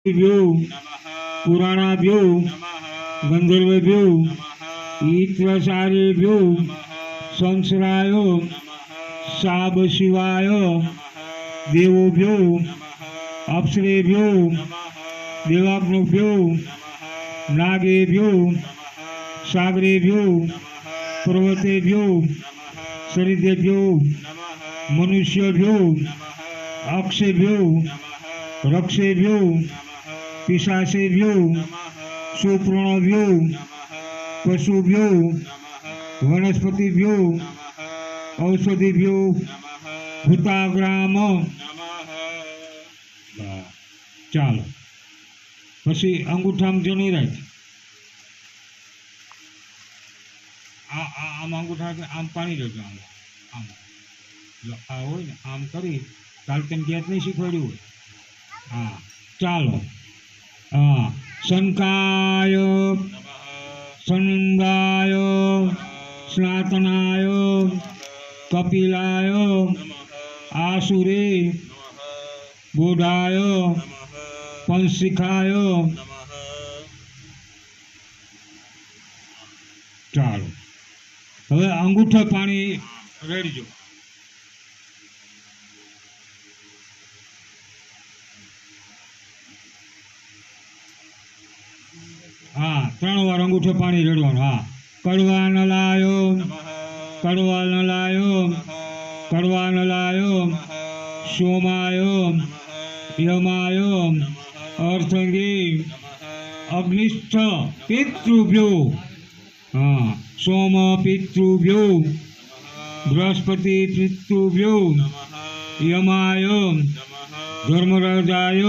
भ्यो पुराणाभ्यो गंधर्वभ्यो ईश्वरसारेभ्यो संसराय साबशिवाय देवोभ्यो अप्सरेभ्यो देवाग्नेभ्यो नागेभ्यो सागरेभ्यो पर्वतेभ्यो सरितेभ्यो मनुष्यभ्यो अक्षेभ्यो रक्षेभ्यो पिशाचेभ्यो सुप्रणभ्यो पशुभ्यो वनस्पतिभ्यो औषधिभ्यो भूताग्राम चालो पछी अंगूठाम जनी राख आम अंगूठा आम पानी देजो आम आम आ होय ने आम करी काल तेम गीत नहीं शीखवाड्युं होय हाँ चालो हाँ शनकाय सनंदाय स्नातनाय कपिलाय आसुरे बोधाय पंचशिखाय चालो हवे अंगूठे पाणी रेड़जो हाँ 3 વાર अंगूठे पाणी रेड़वानुं हाँ कड़वा नलायो कड़वा नलायो कड़वा नलायो सोमायो यमायो अर्थंगी अग्निष्ठ पितृभ्यो हाँ सोम पितृभ्यो बृहस्पति पितृभ्यो यमाय धर्मराजाय